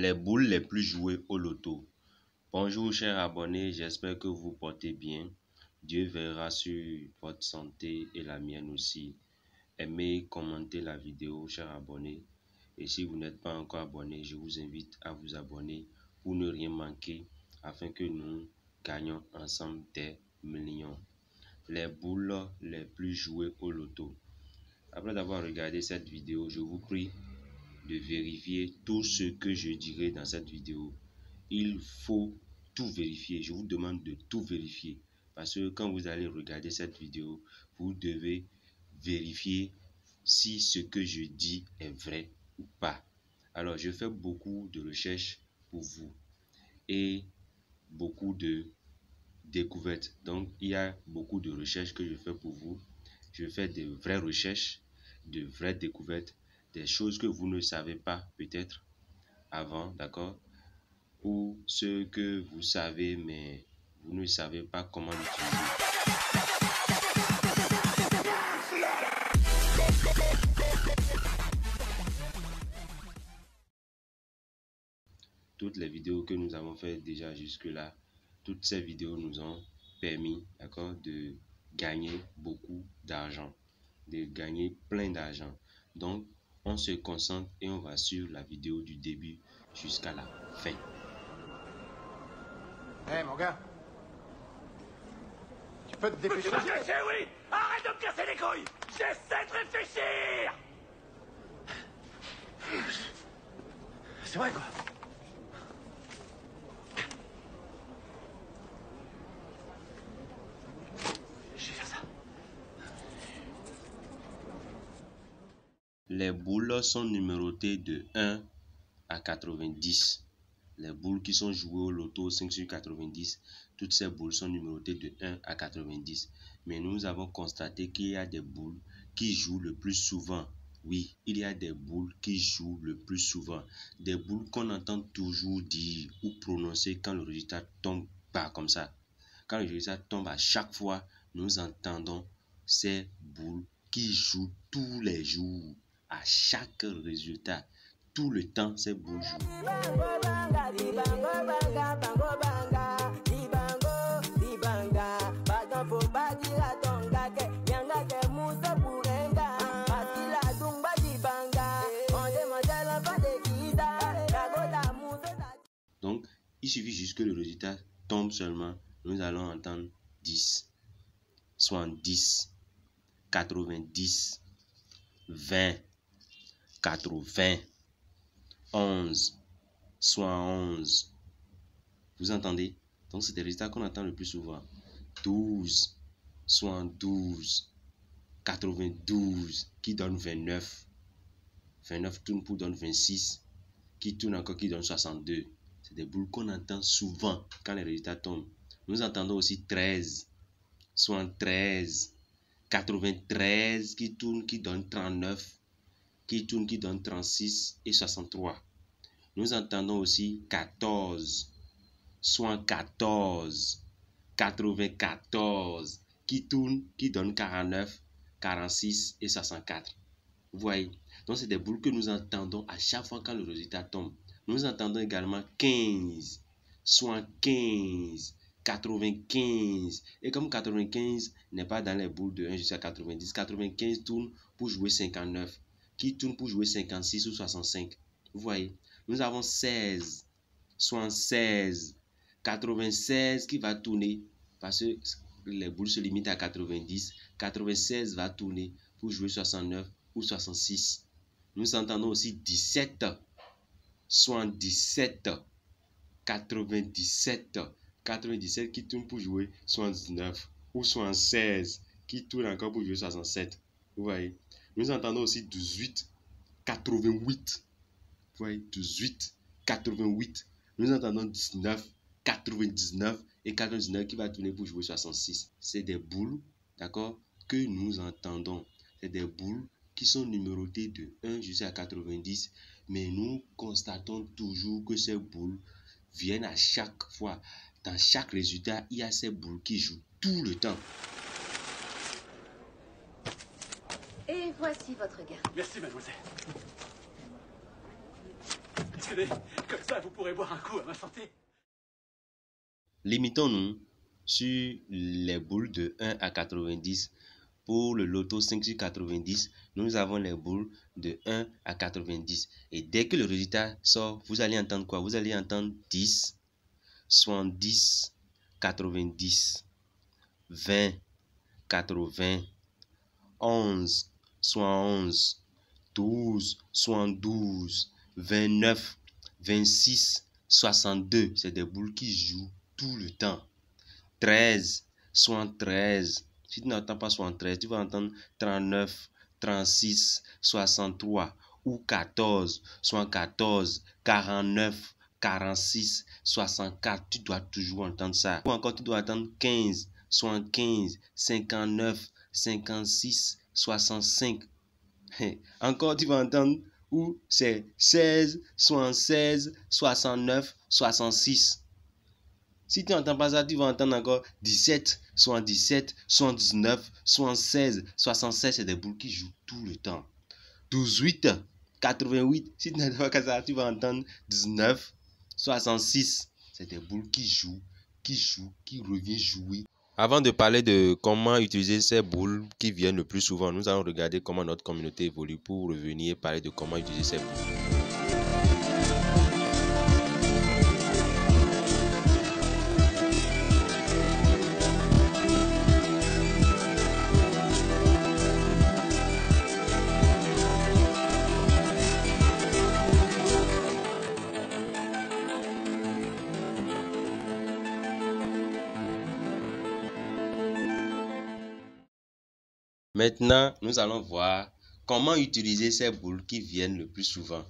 Les boules les plus jouées au loto. Bonjour chers abonnés, j'espère que vous portez bien. Dieu veillera sur votre santé et la mienne aussi. Aimez, commentez la vidéo, chers abonnés. Et si vous n'êtes pas encore abonné, je vous invite à vous abonner pour ne rien manquer afin que nous gagnions ensemble des millions. Les boules les plus jouées au loto. Après avoir regardé cette vidéo, je vous prie de vérifier tout ce que je dirai dans cette vidéo. Il faut tout vérifier. Je vous demande de tout vérifier. Parce que quand vous allez regarder cette vidéo, vous devez vérifier si ce que je dis est vrai ou pas. Alors, je fais beaucoup de recherches pour vous et beaucoup de découvertes. Donc, il y a beaucoup de recherches que je fais pour vous. Je fais de vraies recherches, de vraies découvertes, des choses que vous ne savez pas peut-être avant, d'accord? Ou ce que vous savez, mais vous ne savez pas comment l'utiliser. Toutes les vidéos que nous avons faites déjà jusque-là, toutes ces vidéos nous ont permis, d'accord, de gagner beaucoup d'argent, de gagner plein d'argent. Donc, on se concentre et on va sur la vidéo du début jusqu'à la fin. Hey, mon gars, tu peux te dépêcher. Je sais, oui. Arrête de me casser les couilles. J'essaie de réfléchir. C'est vrai, quoi. Je vais faire ça. Les boules sont numérotées de 1 à 90. Les boules qui sont jouées au loto 5 sur 90, toutes ces boules sont numérotées de 1 à 90. Mais nous avons constaté qu'il y a des boules qui jouent le plus souvent. Oui, il y a des boules qui jouent le plus souvent. Des boules qu'on entend toujours dire ou prononcer quand le résultat tombe pas comme ça. Quand le résultat tombe à chaque fois, nous entendons ces boules qui jouent tous les jours. À chaque résultat, tout le temps, ces boules jouent. Donc, il suffit juste que le résultat tombe seulement. Nous allons entendre 10, 70, 90, 20, 80, 11, 71. Vous entendez? Donc, c'est des résultats qu'on entend le plus souvent. 12, 72, 92, qui donne 29. 29 tourne pour donne 26, qui tourne encore, qui donne 62. C'est des boules qu'on entend souvent quand les résultats tombent. Nous entendons aussi 13, 73, 93, qui tourne, qui donne 39, qui tourne, qui donne 36 et 63. Nous entendons aussi 14, 74, 94, qui tourne, qui donne 49, 46 et 64. Vous voyez? Donc, c'est des boules que nous entendons à chaque fois quand le résultat tombe. Nous entendons également 15, 75, 95. Et comme 95 n'est pas dans les boules de 1 jusqu'à 90, 95 tourne pour jouer 59, qui tourne pour jouer 56 ou 65. Vous voyez? Nous avons 16, 76, 96 qui va tourner parce que les boules se limitent à 90. 96 va tourner pour jouer 69 ou 66. Nous entendons aussi 17, 77, 97, 97 qui tourne pour jouer 79 ou 76 qui tourne encore pour jouer 67. Vous voyez? Nous entendons aussi 18, 88. Vous voyez? 18, 88. Nous entendons 19, 99 et 99 qui va tourner pour jouer 66. C'est des boules, d'accord, que nous entendons. C'est des boules qui sont numérotées de 1 jusqu'à 90, mais nous constatons toujours que ces boules viennent à chaque fois. Dans chaque résultat, il y a ces boules qui jouent tout le temps. Et voici votre gain. Merci, mademoiselle. Tenez, comme ça, vous pourrez boire un coup à ma santé. Limitons-nous sur les boules de 1 à 90. Pour le loto 5 sur 90, nous avons les boules de 1 à 90. Et dès que le résultat sort, vous allez entendre quoi? Vous allez entendre 10, 70, 90, 20, 80, 11, 71, 12, 72, 29, 26, 62. C'est des boules qui jouent tout le temps. 13, 73. Si tu n'entends pas 73, tu vas entendre 39, 36, 63 ou 14, 74, 49, 46, 64. Tu dois toujours entendre ça. Ou encore, tu dois entendre 15, 75, 59, 56, 65. Encore, tu vas entendre où c'est 16, 76, 69, 66. Si tu n'entends pas ça, tu vas entendre encore 17, 77, 79, 76, 76. C'est des boules qui jouent tout le temps. 18, 88. Si tu n'entends pas ça, tu vas entendre 19, 66. C'est des boules qui jouent, qui reviennent jouer. Avant de parler de comment utiliser ces boules qui viennent le plus souvent, nous allons regarder comment notre communauté évolue pour revenir parler de comment utiliser ces boules. Maintenant, nous allons voir comment utiliser ces boules qui viennent le plus souvent.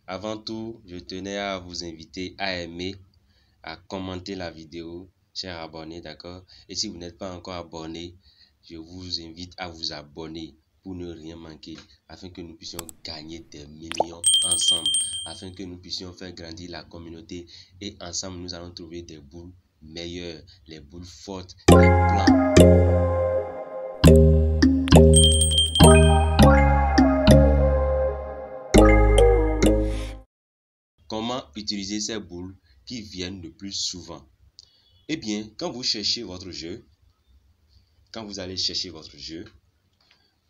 Avant tout, je tenais à vous inviter à aimer, à commenter la vidéo, chers abonnés, d'accord? Et si vous n'êtes pas encore abonné, je vous invite à vous abonner pour ne rien manquer, afin que nous puissions gagner des millions ensemble, afin que nous puissions faire grandir la communauté et ensemble, nous allons trouver des boules meilleures, les boules fortes, les plans. Comment utiliser ces boules qui viennent le plus souvent? Eh bien, quand vous cherchez votre jeu, quand vous allez chercher votre jeu,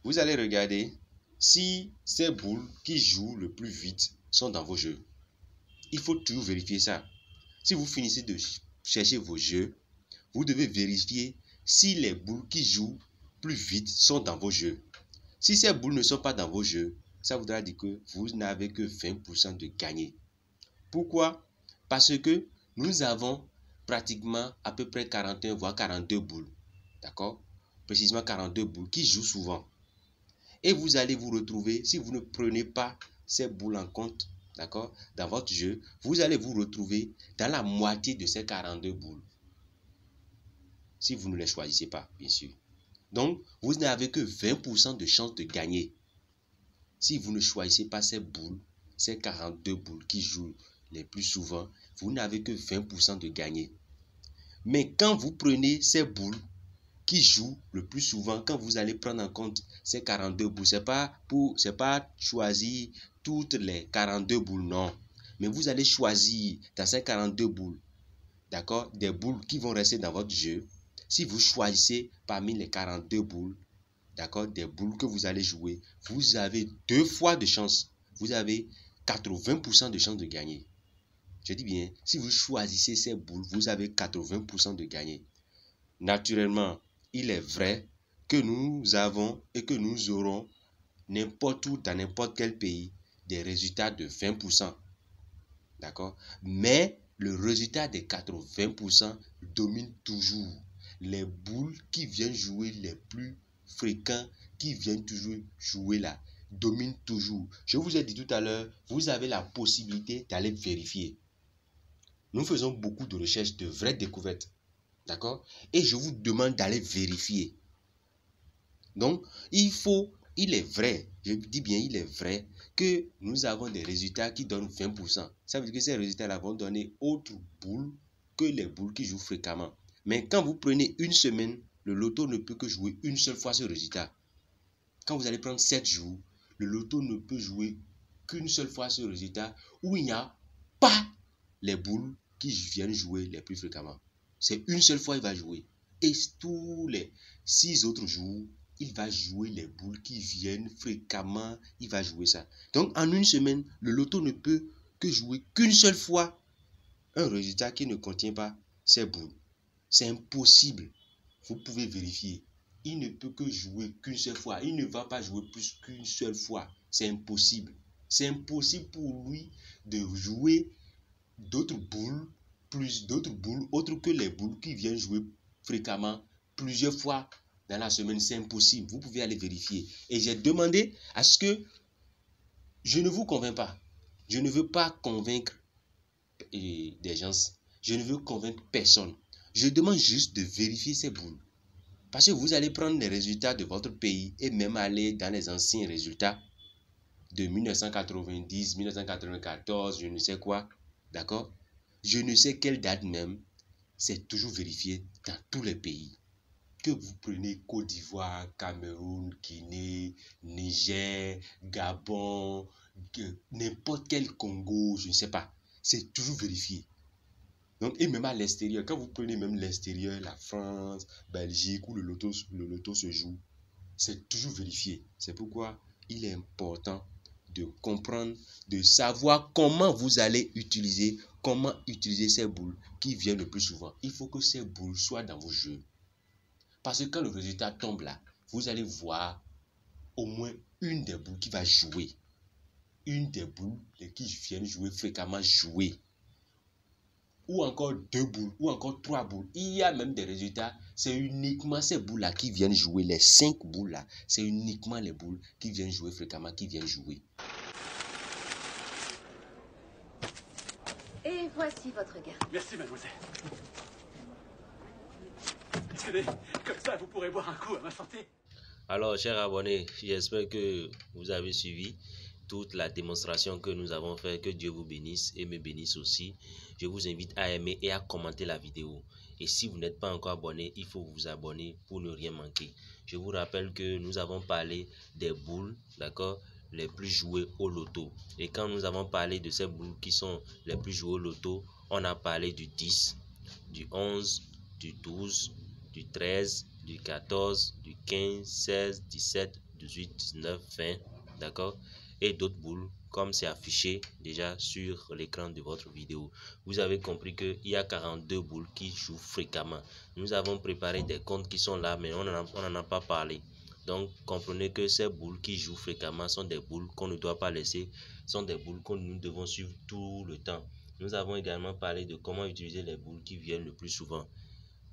vous allez regarder si ces boules qui jouent le plus vite sont dans vos jeux. Il faut toujours vérifier ça. Si vous finissez de chercher vos jeux, vous devez vérifier si les boules qui jouent plus vite sont dans vos jeux. Si ces boules ne sont pas dans vos jeux, ça voudra dire que vous n'avez que 20% de gagné. Pourquoi? Parce que nous avons pratiquement à peu près 41 voire 42 boules. D'accord? Précisément 42 boules qui jouent souvent. Et vous allez vous retrouver, si vous ne prenez pas ces boules en compte, d'accord, dans votre jeu, vous allez vous retrouver dans la moitié de ces 42 boules. Si vous ne les choisissez pas, bien sûr. Donc, vous n'avez que 20% de chance de gagner. Si vous ne choisissez pas ces boules, ces 42 boules qui jouent les plus souvent, vous n'avez que 20% de gagner. Mais quand vous prenez ces boules qui jouent le plus souvent, quand vous allez prendre en compte ces 42 boules, c'est pas choisir toutes les 42 boules, non. Mais vous allez choisir dans ces 42 boules, d'accord, des boules qui vont rester dans votre jeu. Si vous choisissez parmi les 42 boules, d'accord, des boules que vous allez jouer, vous avez 2 fois de chance. Vous avez 80% de chance de gagner. Je dis bien, si vous choisissez ces boules, vous avez 80% de gagner. Naturellement, il est vrai que nous avons et que nous aurons n'importe où, dans n'importe quel pays, des résultats de 20%. D'accord? Mais le résultat des 80% domine toujours. Les boules qui viennent jouer les plus fréquents, qui viennent toujours jouer là, dominent toujours. Je vous ai dit tout à l'heure, vous avez la possibilité d'aller vérifier. Nous faisons beaucoup de recherches, de vraies découvertes. D'accord? Et je vous demande d'aller vérifier. Donc, il est vrai, je dis bien il est vrai, que nous avons des résultats qui donnent 20%. Ça veut dire que ces résultats-là vont donner autre boules que les boules qui jouent fréquemment. Mais quand vous prenez une semaine, le loto ne peut que jouer une seule fois ce résultat. Quand vous allez prendre 7 jours, le loto ne peut jouer qu'une seule fois ce résultat, où il n'y a pas les boules qui viennent jouer les plus fréquemment. C'est une seule fois il va jouer. Et tous les 6 autres jours, il va jouer les boules qui viennent fréquemment. Il va jouer ça. Donc, en une semaine, le loto ne peut que jouer qu'une seule fois un résultat qui ne contient pas ces boules. C'est impossible. Vous pouvez vérifier. Il ne peut que jouer qu'une seule fois. Il ne va pas jouer plus qu'une seule fois. C'est impossible. C'est impossible pour lui de jouer d'autres boules, autres que les boules qui viennent jouer fréquemment plusieurs fois dans la semaine. C'est impossible. Vous pouvez aller vérifier. Et j'ai demandé à ce que je ne vous convainc pas. Je ne veux pas convaincre des gens. Je ne veux convaincre personne. Je demande juste de vérifier ces boules. Parce que vous allez prendre les résultats de votre pays et même aller dans les anciens résultats de 1990, 1994, je ne sais quoi. D'accord? Je ne sais quelle date même. C'est toujours vérifié dans tous les pays. Que vous prenez Côte d'Ivoire, Cameroun, Guinée, Niger, Gabon, n'importe quel Congo, je ne sais pas. C'est toujours vérifié. Donc, et même à l'extérieur, quand vous prenez même l'extérieur, la France, Belgique, où le loto se joue, c'est toujours vérifié. C'est pourquoi il est important de comprendre, de savoir comment vous allez utiliser, ces boules qui viennent le plus souvent. Il faut que ces boules soient dans vos jeux. Parce que quand le résultat tombe là, vous allez voir au moins une des boules qui va jouer. Une des boules qui viennent jouer fréquemment jouer. Ou encore 2 boules, ou encore 3 boules. Il y a même des résultats, c'est uniquement ces boules-là qui viennent jouer. Les 5 boules-là, c'est uniquement les boules qui viennent jouer fréquemment, qui viennent jouer. Et voici votre gain. Merci, mademoiselle. Tenez, comme ça, vous pourrez boire un coup à ma santé. Alors, chers abonnés, j'espère que vous avez suivi toute la démonstration que nous avons fait. Que Dieu vous bénisse et me bénisse aussi. Je vous invite à aimer et à commenter la vidéo. Et si vous n'êtes pas encore abonné, il faut vous abonner pour ne rien manquer. Je vous rappelle que nous avons parlé des boules, d'accord, les plus jouées au loto. Et quand nous avons parlé de ces boules qui sont les plus jouées au loto, on a parlé du 10, du 11, du 12, du 13, du 14, du 15, 16, 17, 18, 19, 20, d'accord, et d'autres boules comme c'est affiché déjà sur l'écran de votre vidéo. Vous avez compris qu'il y a 42 boules qui jouent fréquemment. Nous avons préparé des comptes qui sont là, mais on n'en a pas parlé. Donc, comprenez que ces boules qui jouent fréquemment sont des boules qu'on ne doit pas laisser, sont des boules que nous devons suivre tout le temps. Nous avons également parlé de comment utiliser les boules qui viennent le plus souvent,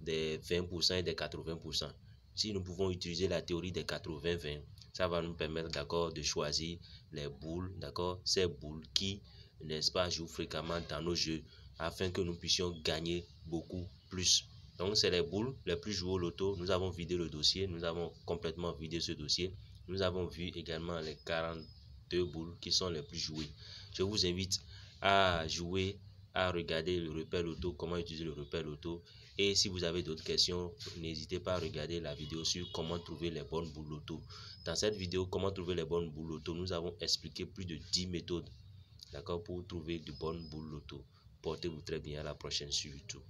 des 20% et des 80%. Si nous pouvons utiliser la théorie des 80-20, ça va nous permettre, d'accord, de choisir les boules, d'accord, ces boules qui, n'est-ce pas, jouent fréquemment dans nos jeux, afin que nous puissions gagner beaucoup plus. Donc, c'est les boules les plus jouées au loto. Nous avons vidé le dossier, nous avons complètement vidé ce dossier. Nous avons vu également les 42 boules qui sont les plus jouées. Je vous invite à jouer, à regarder le repère loto, comment utiliser le repère loto. Et si vous avez d'autres questions, n'hésitez pas à regarder la vidéo sur comment trouver les bonnes boules loto. Dans cette vidéo, comment trouver les bonnes boules loto, nous avons expliqué plus de 10 méthodes, d'accord, pour trouver de bonnes boules loto. Portez-vous très bien, à la prochaine sur YouTube.